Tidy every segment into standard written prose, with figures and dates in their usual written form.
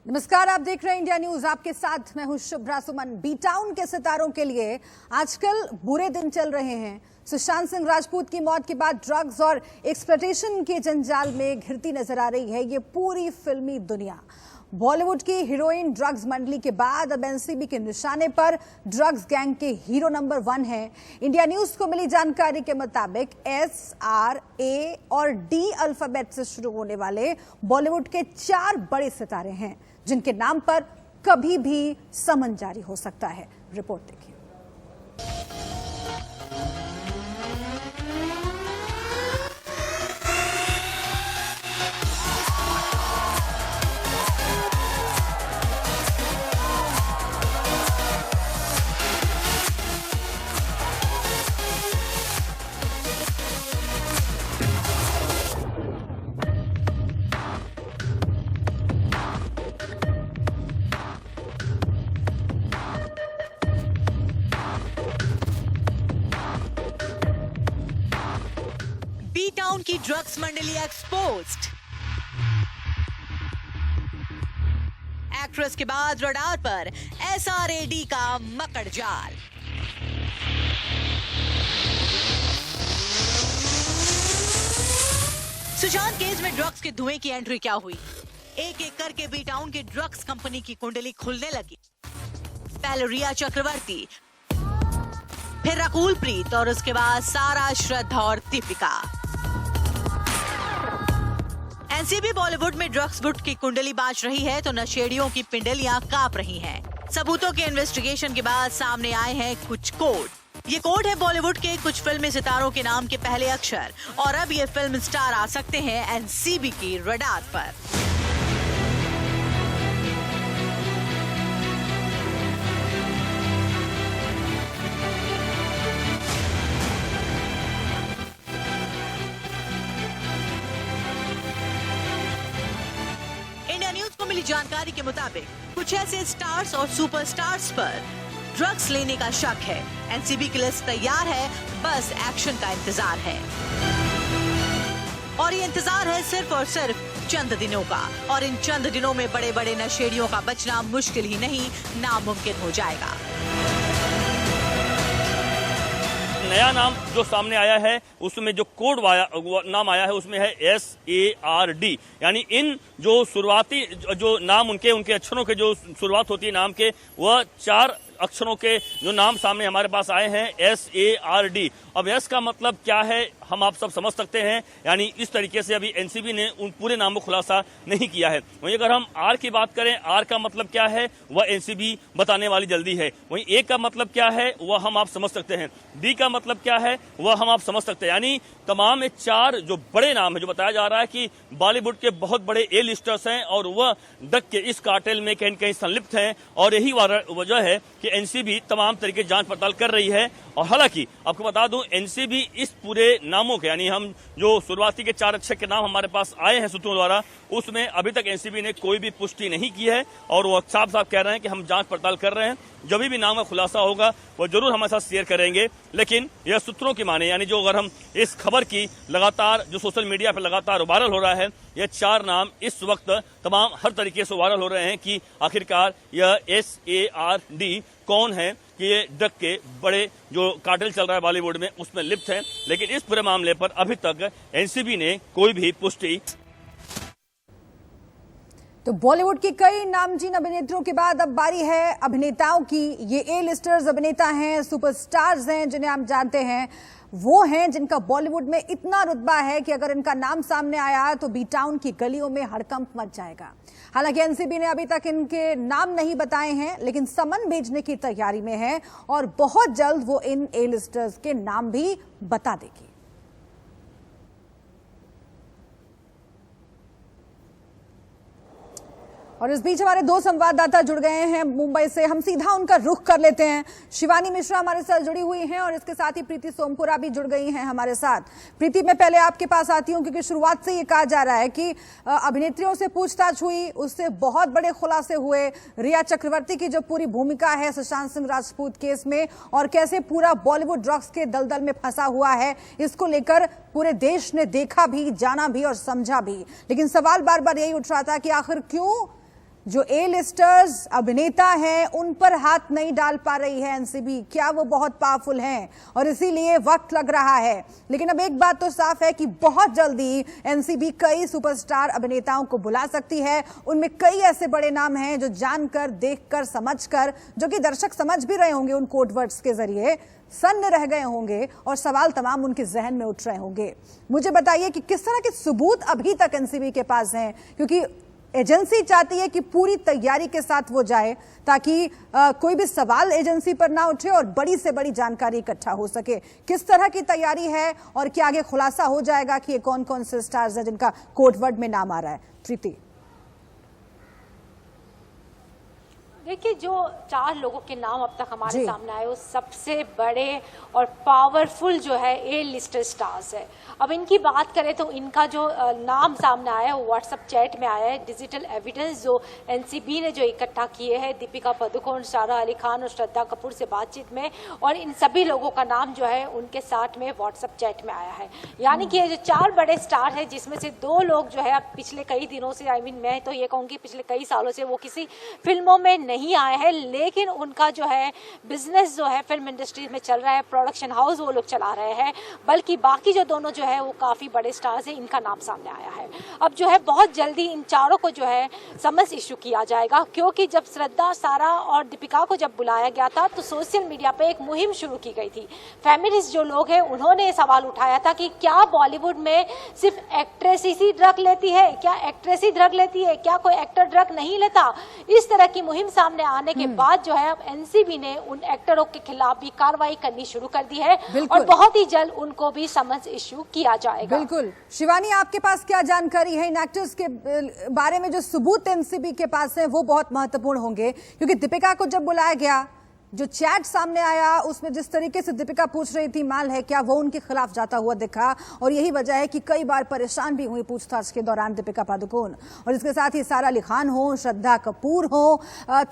नमस्कार, आप देख रहे हैं इंडिया न्यूज। आपके साथ मैं हूं शुभ्रा सुमन। बी टाउन के सितारों के लिए आजकल बुरे दिन चल रहे हैं। सुशांत सिंह राजपूत की मौत के बाद ड्रग्स और एक्सप्लॉयटेशन के जंजाल में घिरती नजर आ रही है ये पूरी फिल्मी दुनिया। बॉलीवुड की हीरोइन ड्रग्स मंडली के बाद अब एनसीबी के निशाने पर ड्रग्स गैंग के हीरो नंबर 1 हैं। इंडिया न्यूज को मिली जानकारी के मुताबिक SRA और D अल्फाबेट से शुरू होने वाले बॉलीवुड के 4 बड़े सितारे हैं जिनके नाम पर कभी भी समन जारी हो सकता है। रिपोर्ट देखिए। बी टाउन की ड्रग्स मंडली एक्सपोज्ड। एक्ट्रेस के बाद रडार पर SRAD का मकड़ जाल। सुशांत केस में ड्रग्स के धुएं की एंट्री क्या हुई? एक एक करके बी टाउन की ड्रग्स कंपनी की कुंडली खुलने लगी। पहले रिया चक्रवर्ती, फिर रकुल प्रीत और उसके बाद सारा, श्रद्धा और दीपिका। एनसीबी बॉलीवुड में ड्रग्स गुट की कुंडली बाज रही है तो नशेड़ियों की पिंडलियां कांप रही हैं। सबूतों के इन्वेस्टिगेशन के बाद सामने आए हैं कुछ कोड। ये कोड है बॉलीवुड के कुछ फिल्मी सितारों के नाम के पहले अक्षर और अब ये फिल्म स्टार आ सकते हैं एनसीबी की रडार पर। इंडिया न्यूज को मिली जानकारी के मुताबिक कुछ ऐसे स्टार्स और सुपरस्टार्स पर ड्रग्स लेने का शक है। एनसीबी की लिस्ट तैयार है, बस एक्शन का इंतजार है। और ये इंतजार है सिर्फ और सिर्फ चंद दिनों का। और इन चंद दिनों में बड़े बड़े नशेड़ियों का बचना मुश्किल ही नहीं, नामुमकिन हो जाएगा। नया नाम जो सामने आया है उसमें जो कोड नाम आया है उसमें है SARD, यानी इन जो शुरुआती जो नाम उनके अक्षरों के जो शुरुआत होती है नाम के, वह 4 अक्षरों के जो नाम सामने हमारे पास आए हैं SARD। अब S का मतलब क्या है हम आप सब समझ सकते हैं, यानी इस तरीके से अभी एनसीबी ने उन पूरे नाम को खुलासा नहीं किया है। वहीं अगर हम R की बात करें, R का मतलब क्या है वह एनसीबी बताने वाली जल्दी है। वहीं A का मतलब क्या है वह हम आप समझ सकते हैं। D का मतलब क्या है वह हम आप समझ सकते हैं। यानी तमाम 4 जो बड़े नाम है, जो बताया जा रहा है कि बॉलीवुड के बहुत बड़े A लिस्टर्स हैं और वह ड्रग के इस कार्टेल में कहीं कहीं संलिप्त हैं और यही वजह है कि एनसीबी तमाम तरीके जांच पड़ताल कर रही है। और हालांकि आपको बता दूं, एनसीबी इस पूरे नामों के, यानी हम जो शुरुआती के 4 अक्षर के नाम हमारे पास आए हैं सूत्रों द्वारा, उसमें अभी तक एनसीबी ने कोई भी पुष्टि नहीं की है और वो साफ साफ कह रहे हैं कि हम जांच पड़ताल कर रहे हैं। जब भी नाम का खुलासा होगा वो जरूर हमारे साथ शेयर करेंगे। लेकिन यह सूत्रों की माने, यानी जो अगर हम इस खबर की लगातार जो सोशल मीडिया पर लगातार वायरल हो रहा है, यह 4 नाम इस वक्त तमाम हर तरीके से वायरल हो रहे हैं कि आखिरकार यह SARD कौन है, कि ये ड्रग के बड़े जो कार्टेल चल रहा है बॉलीवुड में उसमें लिप्त है। लेकिन इस पूरे मामले पर अभी तक एनसीबी ने कोई भी पुष्टि। तो बॉलीवुड की कई नामचीन अभिनेत्रियों के बाद अब बारी है अभिनेताओं की। ये A लिस्टर्स अभिनेता हैं, सुपरस्टार्स हैं जिन्हें आप जानते हैं। वो हैं जिनका बॉलीवुड में इतना रुतबा है कि अगर इनका नाम सामने आया तो बी टाउन की गलियों में हड़कंप मच जाएगा। हालांकि एनसीबी ने अभी तक इनके नाम नहीं बताए हैं, लेकिन समन भेजने की तैयारी में है और बहुत जल्द वो इन A लिस्टर्स के नाम भी बता देगी। और इस बीच हमारे 2 संवाददाता जुड़ गए हैं मुंबई से। हम सीधा उनका रुख कर लेते हैं। शिवानी मिश्रा हमारे साथ जुड़ी हुई हैं और इसके साथ ही प्रीति सोमपुरा भी जुड़ गई हैं हमारे साथ। प्रीति, मैं पहले आपके पास आती हूं क्योंकि शुरुआत से ये कहा जा रहा है कि अभिनेत्रियों से पूछताछ हुई, उससे बहुत बड़े खुलासे हुए। रिया चक्रवर्ती की जो पूरी भूमिका है सुशांत सिंह राजपूत केस में और कैसे पूरा बॉलीवुड ड्रग्स के दलदल में फंसा हुआ है, इसको लेकर पूरे देश ने देखा भी, जाना भी और समझा भी। लेकिन सवाल बार बार यही उठ रहा था कि आखिर क्यों जो ए लिस्टर्स अभिनेता हैं उन पर हाथ नहीं डाल पा रही है एनसीबी। क्या वो बहुत पावरफुल हैं और इसीलिए वक्त लग रहा है? लेकिन अब एक बात तो साफ है कि बहुत जल्दी एनसीबी कई सुपरस्टार अभिनेताओं को बुला सकती है। उनमें कई ऐसे बड़े नाम हैं जो जानकर, देखकर, समझकर, जो कि दर्शक समझ भी रहे होंगे उन कोड वर्ड्स के जरिए, सन्न रह गए होंगे और सवाल तमाम उनके जहन में उठ रहे होंगे। मुझे बताइए कि किस तरह के सबूत अभी तक एनसीबी के पास हैं, क्योंकि एजेंसी चाहती है कि पूरी तैयारी के साथ वो जाए ताकि कोई भी सवाल एजेंसी पर ना उठे और बड़ी से बड़ी जानकारी इकट्ठा हो सके। किस तरह की तैयारी है और क्या आगे खुलासा हो जाएगा कि ये कौन कौन से स्टार्स हैं जिनका कोडवर्ड में नाम आ रहा है? प्रीति, देखिए, जो 4 लोगों के नाम अब तक हमारे सामने आए वो सबसे बड़े और पावरफुल जो है ए लिस्टेड स्टार्स है। अब इनकी बात करें तो इनका जो नाम सामने आया है वो व्हाट्सएप चैट में आया है। डिजिटल एविडेंस जो एनसीबी ने जो इकट्ठा किए हैं दीपिका पादुकोण, सारा अली खान और श्रद्धा कपूर से बातचीत में, और इन सभी लोगों का नाम जो है उनके साथ में व्हाट्सएप चैट में आया है। यानी कि ये जो 4 बड़े स्टार है जिसमें से 2 लोग जो है अब पिछले कई दिनों से, मैं तो ये कहूँगी पिछले कई सालों से वो किसी फिल्मों में नहीं आए हैं, लेकिन उनका जो है बिजनेस जो है फिल्म इंडस्ट्री में चल रहा है, प्रोडक्शन हाउस वो लोग चला रहे हैं। बल्कि बाकी जो दोनों जो है वो काफी बड़े स्टार्स हैं, इनका नाम सामने आया है। अब जो है बहुत जल्दी इन चारों को जो है समन्स इशू किया जाएगा, क्योंकि जब श्रद्धा, सारा और दीपिका को जब बुलाया गया था तो सोशल मीडिया पे एक मुहिम शुरू की गई थी। फेमिनिस्ट जो लोग हैं उन्होंने ये सवाल उठाया था कि क्या बॉलीवुड में सिर्फ एक्ट्रेस ही ड्रग लेती है, क्या एक्ट्रेस ही ड्रग लेती है, क्या कोई एक्टर ड्रग नहीं लेता? इस तरह की मुहिम सामने आने के बाद जो है अब एनसीबी ने उन एक्टरों के खिलाफ भी कार्रवाई करनी शुरू कर दी है और बहुत ही जल्द उनको भी समन्स इश्यू किया जाएगा। बिल्कुल। शिवानी, आपके पास क्या जानकारी है इन एक्टर्स के बारे में? जो सबूत एनसीबी के पास है वो बहुत महत्वपूर्ण होंगे, क्योंकि दीपिका को जब बुलाया गया, जो चैट सामने आया उसमें जिस तरीके से दीपिका पूछ रही थी माल है क्या, वो उनके खिलाफ जाता हुआ दिखा और यही वजह है कि कई बार परेशान भी हुई पूछताछ के दौरान दीपिका पादुकोण। और इसके साथ ही सारा अली खान हो, श्रद्धा कपूर हो,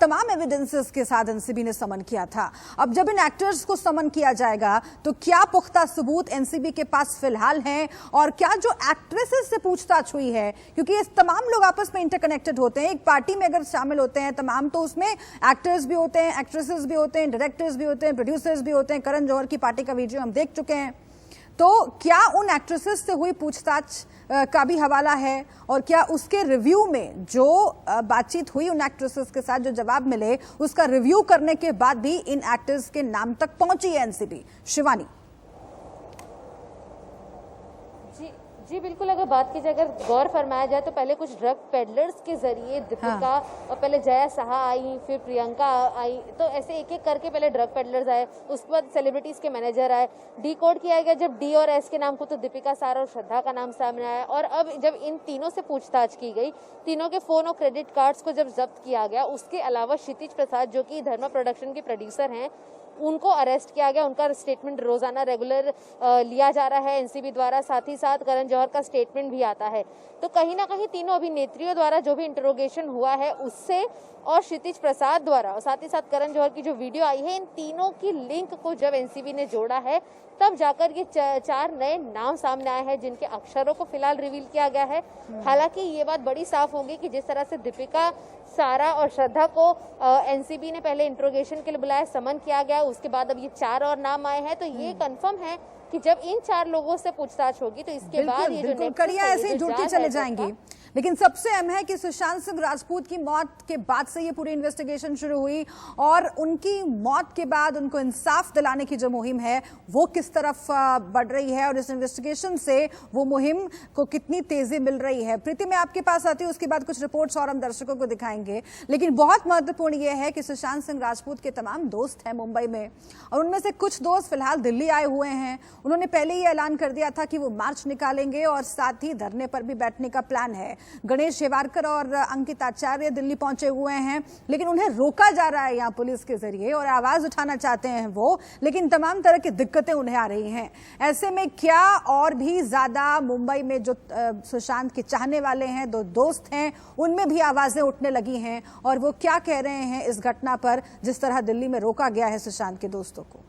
तमाम एविडेंसेस के साथ एनसीबी ने समन किया था। अब जब इन एक्टर्स को समन किया जाएगा तो क्या पुख्ता सबूत एनसीबी के पास फिलहाल हैं और क्या जो एक्ट्रेसेस से पूछताछ हुई है, क्योंकि ये तमाम लोग आपस में इंटरकनेक्टेड होते हैं, एक पार्टी में अगर शामिल होते हैं तमाम तो उसमें एक्टर्स भी होते हैं, एक्ट्रेसेस भी होते हैं, डायरेक्टर्स भी होते हैं, प्रोड्यूसर्स भी होते हैं। करण जौहर की पार्टी का वीडियो हम देख चुके हैं। तो क्या उन एक्ट्रेसेस से हुई पूछताछ का भी हवाला है और क्या उसके रिव्यू में जो बातचीत हुई उन एक्ट्रेसेस के साथ, जो जवाब मिले, उसका रिव्यू करने के बाद भी इन एक्टर्स के नाम तक पहुंची है एनसीबी? शिवानी जी बिल्कुल, अगर बात की जाए, अगर गौर फरमाया जाए तो पहले कुछ ड्रग पेडलर्स के जरिए दीपिका और पहले जया साहा आई, फिर प्रियंका आई, तो ऐसे एक एक करके पहले ड्रग पेडलर्स आए, उसके बाद सेलिब्रिटीज के मैनेजर आए, डी कोड किया गया जब डी और एस के नाम को, तो दीपिका, सारा और श्रद्धा का नाम सामने आया। और अब जब इन तीनों से पूछताछ की गई, तीनों के फोन और क्रेडिट कार्ड्स को जब जब्त किया गया, उसके अलावा क्षितिज प्रसाद जो कि धर्मा प्रोडक्शन के प्रोड्यूसर हैं, उनको अरेस्ट किया गया। उनका स्टेटमेंट रोजाना रेगुलर लिया जा रहा है एनसीबी द्वारा, साथ ही साथ करण जौहर का स्टेटमेंट भी आता है। तो कहीं ना कहीं तीनों अभिनेत्रियों द्वारा जो भी इंटरोगेशन हुआ है उससे, और क्षितिज प्रसाद द्वारा, और साथ ही साथ करण जौहर की जो वीडियो आई है, इन तीनों की लिंक को जब एनसीबी ने जोड़ा है तब जाकर ये 4 नए नाम सामने आए हैं जिनके अक्षरों को फिलहाल रिवील किया गया है। हालांकि ये बात बड़ी साफ होगी कि जिस तरह से दीपिका, सारा और श्रद्धा को एनसीबी ने पहले इंट्रोगेशन के लिए बुलाया, समन किया गया, उसके बाद अब ये 4 और नाम आए हैं, तो ये कंफर्म है कि जब इन 4 लोगों से पूछताछ होगी तो इसके बाद ये जो कड़ियां ऐसे ही जुड़ती चले जाएंगी। लेकिन सबसे अहम है कि सुशांत सिंह राजपूत की मौत के बाद से ये पूरी इन्वेस्टिगेशन शुरू हुई और उनकी मौत के बाद उनको इंसाफ दिलाने की जो मुहिम है वो किस तरफ बढ़ रही है और इस इन्वेस्टिगेशन से वो मुहिम को कितनी तेजी मिल रही है। प्रीति, मैं आपके पास आती हूँ, उसके बाद कुछ रिपोर्ट्स और हम दर्शकों को दिखाएंगे। लेकिन बहुत महत्वपूर्ण ये है कि सुशांत सिंह राजपूत के तमाम दोस्त हैं मुंबई में और उनमें से कुछ दोस्त फिलहाल दिल्ली आए हुए हैं। उन्होंने पहले ही ऐलान कर दिया था कि वो मार्च निकालेंगे और साथ ही धरने पर भी बैठने का प्लान है। गणेश शेवारकर और अंकित आचार्य दिल्ली पहुंचे हुए हैं, लेकिन उन्हें रोका जा रहा है यहाँ पुलिस के जरिए और आवाज उठाना चाहते हैं वो, लेकिन तमाम तरह की दिक्कतें उन्हें आ रही हैं। ऐसे में क्या और भी ज्यादा मुंबई में जो सुशांत के चाहने वाले हैं, 2 दोस्त हैं, उनमें भी आवाजें उठने लगी हैं और वो क्या कह रहे हैं इस घटना पर जिस तरह दिल्ली में रोका गया है सुशांत के दोस्तों को।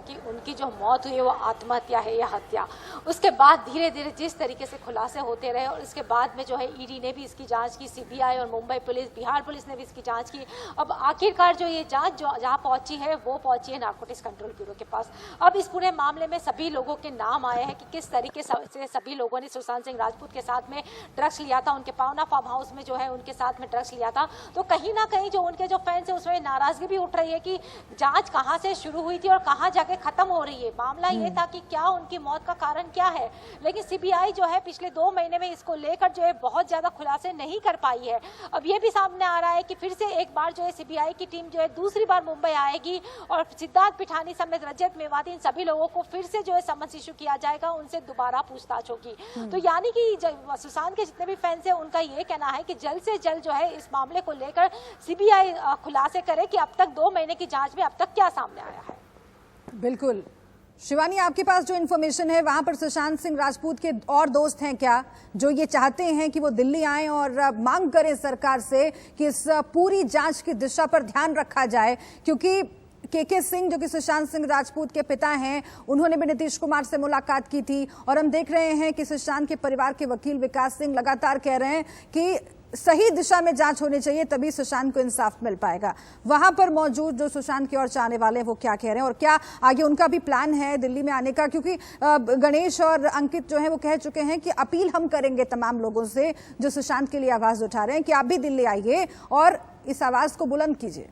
कि इसकी जो मौत हुई है वो आत्महत्या है या हत्या। उसके बाद धीरे धीरे जिस तरीके से खुलासे होते रहे और इसके बाद में जो है ईडी ने भी इसकी जांच की, सीबीआई और मुंबई पुलिस, बिहार पुलिस ने भी इसकी जांच की। अब आखिरकार जो ये जांच जो जहाँ पहुंची है वो पहुंची है नारकोटिक्स कंट्रोल ब्यूरो के पास। अब इस पूरे मामले में सभी लोगों के नाम आए हैं कि किस तरीके से सभी लोगों ने सुशांत सिंह राजपूत के साथ में ड्रग्स लिया था, उनके पावना फार्म हाउस में जो है उनके साथ में ड्रग्स लिया था। तो कहीं ना कहीं जो उनके जो फैंस है उसमें नाराजगी भी उठ रही है कि जांच कहां से शुरू हुई थी और कहां जाके खत्म हो रही है। मामला ये था कि क्या उनकी मौत का कारण क्या है, लेकिन सीबीआई जो है पिछले 2 महीने में इसको लेकर जो है बहुत ज्यादा खुलासे नहीं कर पाई है। अब ये भी सामने आ रहा है कि फिर से एक बार जो है सीबीआई की टीम जो है दूसरी बार मुंबई आएगी और सिद्धार्थ पिठानी समेत रजत मेवाती इन सभी लोगों को फिर से जो है समन्स इशू किया जाएगा, उनसे दोबारा पूछताछ होगी। तो यानी कि सुशांत के जितने भी फैंस हैं उनका ये कहना है कि जल्द से जल्द जो है इस मामले को लेकर सीबीआई खुलासे करे कि अब तक 2 महीने की जांच में अब तक क्या सामने आया है। बिल्कुल शिवानी, आपके पास जो इन्फॉर्मेशन है वहां पर सुशांत सिंह राजपूत के और दोस्त हैं क्या जो ये चाहते हैं कि वो दिल्ली आए और मांग करें सरकार से कि इस पूरी जांच की दिशा पर ध्यान रखा जाए? क्योंकि के सिंह जो कि सुशांत सिंह राजपूत के पिता हैं, उन्होंने भी नीतीश कुमार से मुलाकात की थी और हम देख रहे हैं कि सुशांत के परिवार के वकील विकास सिंह लगातार कह रहे हैं कि सही दिशा में जांच होनी चाहिए, तभी सुशांत को इंसाफ मिल पाएगा। वहां पर मौजूद जो सुशांत की ओर चाहने वाले हैं वो क्या कह रहे हैं और क्या आगे उनका भी प्लान है दिल्ली में आने का? क्योंकि गणेश और अंकित जो है वो कह चुके हैं कि अपील हम करेंगे तमाम लोगों से जो सुशांत के लिए आवाज उठा रहे हैं कि आप भी दिल्ली आइए और इस आवाज को बुलंद कीजिए।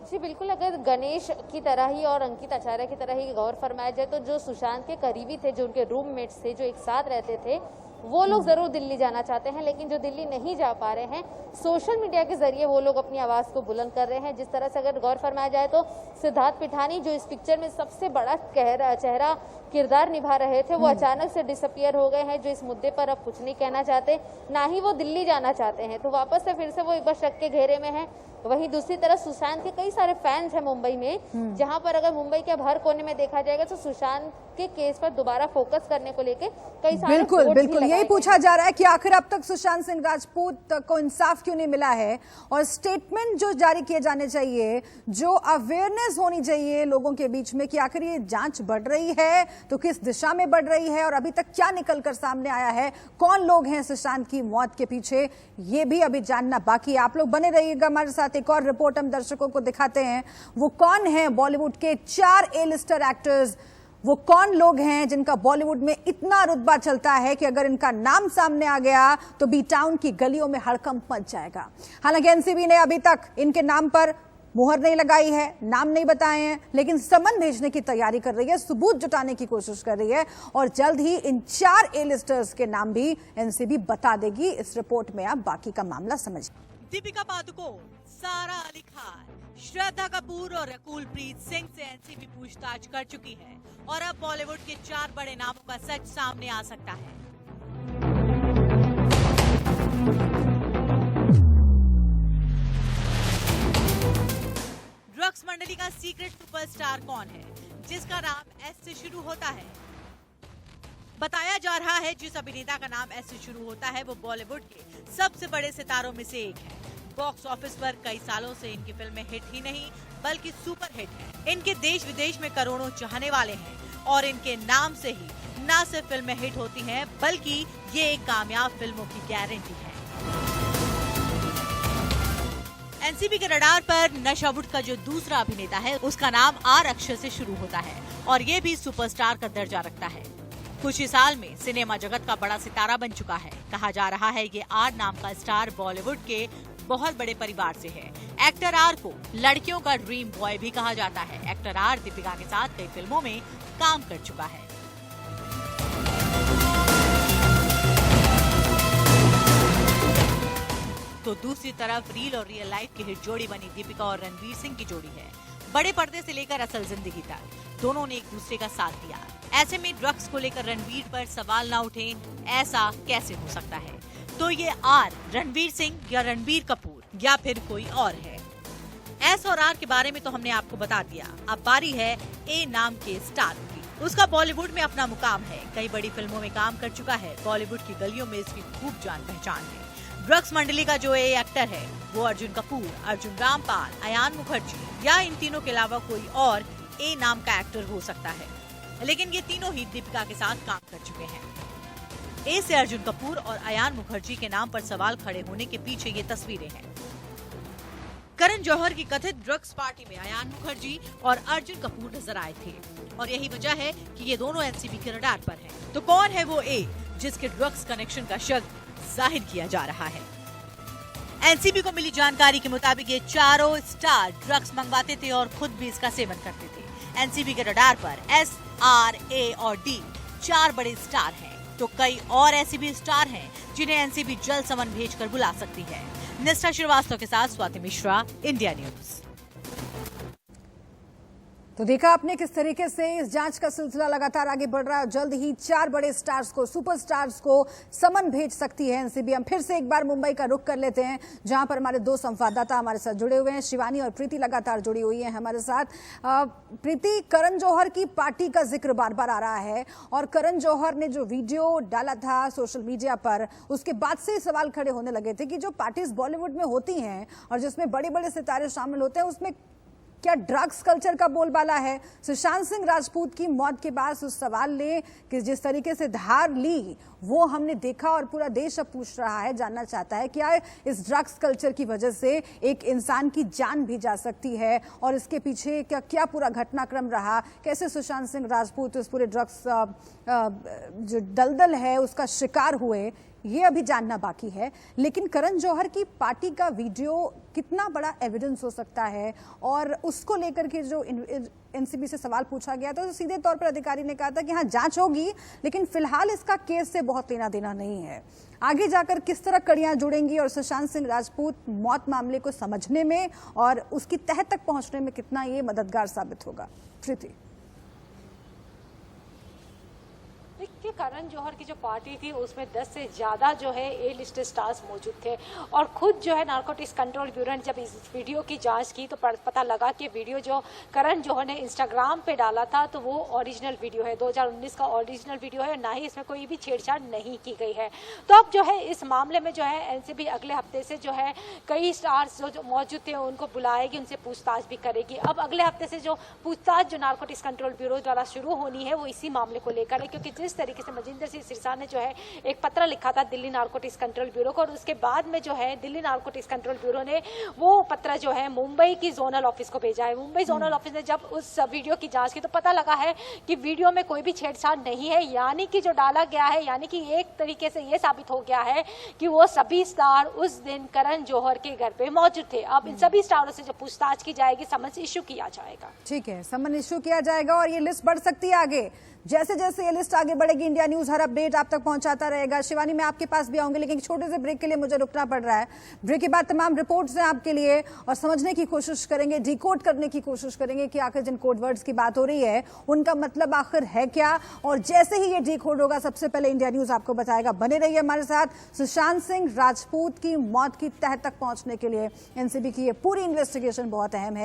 जी बिल्कुल, अगर गणेश की तरह ही और अंकित आचार्य की तरह ही गौर फरमाया जाए तो जो सुशांत के करीबी थे, जो उनके रूममेट्स थे, जो एक साथ रहते थे, वो लोग जरूर दिल्ली जाना चाहते हैं, लेकिन जो दिल्ली नहीं जा पा रहे हैं, सोशल मीडिया के जरिए वो लोग अपनी आवाज को बुलंद कर रहे हैं। जिस तरह से अगर गौर फरमाया जाए तो सिद्धार्थ पिठानी जो इस पिक्चर में सबसे बड़ा चेहरा किरदार निभा रहे थे, वो अचानक से डिसअपियर हो गए हैं, जो इस मुद्दे पर अब कुछ नहीं कहना चाहते, ना ही वो दिल्ली जाना चाहते हैं। तो वापस से फिर से वो एक बार शक के घेरे में है। वहीं दूसरी तरफ सुशांत के कई सारे फैंस हैं मुंबई में, जहां पर अगर मुंबई के हर कोने में देखा जाएगा तो सुशांत के केस पर दोबारा फोकस करने को लेकर कई सारे बिल्कुल यही पूछा जा रहा है कि आखिर अब तक सुशांत सिंह राजपूत को इंसाफ क्यों नहीं मिला है और स्टेटमेंट जो जारी किए जाने चाहिए, जो अवेयरनेस होनी चाहिए लोगों के बीच में कि आखिर ये जांच बढ़ रही है तो किस दिशा में बढ़ रही है और अभी तक क्या निकलकर सामने आया है, कौन लोग हैं सुशांत की मौत के पीछे, ये भी अभी जानना बाकी है। आप लोग बने रहिएगा हमारे साथ, एक और रिपोर्ट हम दर्शकों को दिखाते हैं। वो कौन है बॉलीवुड के 4 ए-लिस्टर एक्टर्स, वो कौन लोग हैं जिनका बॉलीवुड में इतना रुतबा चलता है कि अगर इनका नाम सामने आ गया तो बी टाउन की गलियों में हड़कंप मच जाएगा। हालांकि एनसीबी ने अभी तक इनके नाम पर मुहर नहीं लगाई है, नाम नहीं बताए हैं, लेकिन समन भेजने की तैयारी कर रही है, सबूत जुटाने की कोशिश कर रही है और जल्द ही इन 4 ए-लिस्टर्स के नाम भी एनसीबी बता देगी। इस रिपोर्ट में आप बाकी का मामला समझिए। दीपिका पादुकोण, सारा अली खान, श्रद्धा कपूर और रकुल प्रीत सिंह से एनसीबी पूछताछ कर चुकी है और अब बॉलीवुड के 4 बड़े नामों का सच सामने आ सकता है। ड्रग्स मंडली का सीक्रेट सुपरस्टार कौन है जिसका नाम एस से शुरू होता है? बताया जा रहा है जिस अभिनेता का नाम एस से शुरू होता है वो बॉलीवुड के सबसे बड़े सितारों में से एक है। बॉक्स ऑफिस पर कई सालों से इनकी फिल्में हिट ही नहीं बल्कि सुपर हिट हैं। इनके देश विदेश में करोड़ों चाहने वाले हैं और इनके नाम से ही न सिर्फ फिल्में हिट होती हैं बल्कि ये एक कामयाब फिल्मों की गारंटी है। एनसीबी के रडार पर नशावुड का जो दूसरा अभिनेता है उसका नाम आर अक्षर से शुरू होता है और ये भी सुपरस्टार का दर्जा रखता है। कुछ ही साल में सिनेमा जगत का बड़ा सितारा बन चुका है। कहा जा रहा है ये आर नाम का स्टार बॉलीवुड के बहुत बड़े परिवार से है। एक्टर आर को लड़कियों का ड्रीम बॉय भी कहा जाता है। एक्टर आर दीपिका के साथ कई फिल्मों में काम कर चुका है। तो दूसरी तरफ रील और रियल लाइफ की हिट जोड़ी बनी दीपिका और रणवीर सिंह की जोड़ी है। बड़े पर्दे से लेकर असल जिंदगी तक दोनों ने एक दूसरे का साथ दिया। ऐसे में ड्रग्स को लेकर रणवीर पर सवाल ना उठे, ऐसा कैसे हो सकता है? तो ये आर रणवीर सिंह या रणबीर कपूर या फिर कोई और है? एस और आर के बारे में तो हमने आपको बता दिया। अब बारी है ए नाम के स्टार की। उसका बॉलीवुड में अपना मुकाम है। कई बड़ी फिल्मों में काम कर चुका है। बॉलीवुड की गलियों में इसकी खूब जान पहचान है। ड्रग्स मंडली का जो एक्टर है वो अर्जुन कपूर, अर्जुन रामपाल, अयान मुखर्जी या इन तीनों के अलावा कोई और ए नाम का एक्टर हो सकता है, लेकिन ये तीनों ही दीपिका के साथ काम कर चुके हैं। ए से अर्जुन कपूर और अयान मुखर्जी के नाम पर सवाल खड़े होने के पीछे ये तस्वीरें हैं। करण जौहर की कथित ड्रग्स पार्टी में अयान मुखर्जी और अर्जुन कपूर नजर आए थे और यही वजह है कि ये दोनों एनसीबी के रडार पर हैं। तो कौन है वो ए जिसके ड्रग्स कनेक्शन का शक जाहिर किया जा रहा है? एनसीबी को मिली जानकारी के मुताबिक ये चारों स्टार ड्रग्स मंगवाते थे और खुद भी इसका सेवन करते थे। एनसीबी के रडार पर एस, आर, ए और डी 4 बड़े स्टार हैं, तो कई और ऐसे भी स्टार हैं जिन्हें एनसीबी जल्द समन भेजकर बुला सकती है। निष्ठा श्रीवास्तव के साथ स्वाति मिश्रा, इंडिया न्यूज। तो देखा आपने किस तरीके से इस जांच का सिलसिला लगातार आगे बढ़ रहा है। जल्द ही 4 बड़े स्टार्स को, सुपरस्टार्स को समन भेज सकती है एनसीबी। हम फिर से एक बार मुंबई का रुख कर लेते हैं, जहां पर हमारे 2 संवाददाता हमारे साथ जुड़े हुए हैं। शिवानी और प्रीति लगातार जुड़ी हुई है हमारे साथ। प्रीति, करण जौहर की पार्टी का जिक्र बार बार आ रहा है और करण जौहर ने जो वीडियो डाला था सोशल मीडिया पर, उसके बाद से सवाल खड़े होने लगे थे कि जो पार्टीज बॉलीवुड में होती हैं और जिसमें बड़े बड़े सितारे शामिल होते हैं, उसमें क्या ड्रग्स कल्चर का बोलबाला है? सुशांत सिंह राजपूत की मौत के बाद उस सवाल ने कि जिस तरीके से धार ली वो हमने देखा और पूरा देश अब पूछ रहा है, जानना चाहता है क्या इस ड्रग्स कल्चर की वजह से एक इंसान की जान भी जा सकती है और इसके पीछे क्या पूरा घटनाक्रम रहा, कैसे सुशांत सिंह राजपूत उस पूरे ड्रग्स जो दलदल है उसका शिकार हुए, ये अभी जानना बाकी है। लेकिन करण जौहर की पार्टी का वीडियो कितना बड़ा एविडेंस हो सकता है और उसको लेकर के जो एनसीबी से सवाल पूछा गया था, तो सीधे तौर पर अधिकारी ने कहा था कि हाँ जांच होगी, लेकिन फिलहाल इसका केस से बहुत लेना देना नहीं है। आगे जाकर किस तरह कड़ियां जुड़ेंगी और सुशांत सिंह राजपूत मौत मामले को समझने में और उसकी तह तक पहुंचने में कितना ये मददगार साबित होगा? प्रीति, देखिए, करण जौहर की जो पार्टी थी उसमें 10 से ज़्यादा जो है ए लिस्ट स्टार्स मौजूद थे और खुद जो है नारकोटिक्स कंट्रोल ब्यूरो ने जब इस वीडियो की जांच की तो पता लगा कि वीडियो जो करण जौहर ने इंस्टाग्राम पे डाला था तो वो ओरिजिनल वीडियो है, 2019 का ओरिजिनल वीडियो है, ना ही इसमें कोई भी छेड़छाड़ नहीं की गई है। तो अब जो है इस मामले में जो है एनसीबी अगले हफ्ते से जो है कई स्टार्स जो मौजूद थे उनको बुलाएगी, उनसे पूछताछ भी करेगी। अब अगले हफ्ते से जो पूछताछ जो नारकोटिक्स कंट्रोल ब्यूरो द्वारा शुरू होनी है वो इसी मामले को लेकर है, क्योंकि जिस तरीके से मजिंदर सिंह सिरसा ने जो है एक पत्र लिखा था दिल्ली नारकोटिक्स कंट्रोल ब्यूरो को और उसके बाद में जो है दिल्ली नारकोटिक्स कंट्रोल ब्यूरो ने वो पत्र जो है मुंबई की जोनल ऑफिस को भेजा है। मुंबई जोनल ऑफिस ने जब उस वीडियो की जांच की तो पता लगा है कि वीडियो में कोई भी छेड़छाड़ नहीं है, यानी कि जो डाला गया है, यानी कि एक तरीके से ये साबित हो गया है कि वो सभी स्टार उस दिन करण जौहर के घर पे मौजूद थे। अब इन सभी स्टारों से जो पूछताछ की जाएगी, समन इश्यू किया जाएगा। ठीक है, समन इश्यू किया जाएगा और ये लिस्ट बढ़ सकती है आगे। जैसे जैसे ये लिस्ट आगे बढ़ेगी, इंडिया न्यूज हर अपडेट आप तक पहुंचाता रहेगा। शिवानी, मैं आपके पास भी आऊंगी, लेकिन छोटे से ब्रेक के लिए मुझे रुकना पड़ रहा है। ब्रेक के बाद तमाम रिपोर्ट्स हैं आपके लिए और समझने की कोशिश करेंगे, डिकोड करने की कोशिश करेंगे कि आखिर जिन कोड वर्ड्स की बात हो रही है उनका मतलब आखिर है क्या। और जैसे ही ये डिकोड होगा, सबसे पहले इंडिया न्यूज आपको बताएगा। बने रहिए हमारे साथ। सुशांत सिंह राजपूत की मौत की तह तक पहुंचने के लिए एनसीबी की ये पूरी इन्वेस्टिगेशन बहुत अहम है।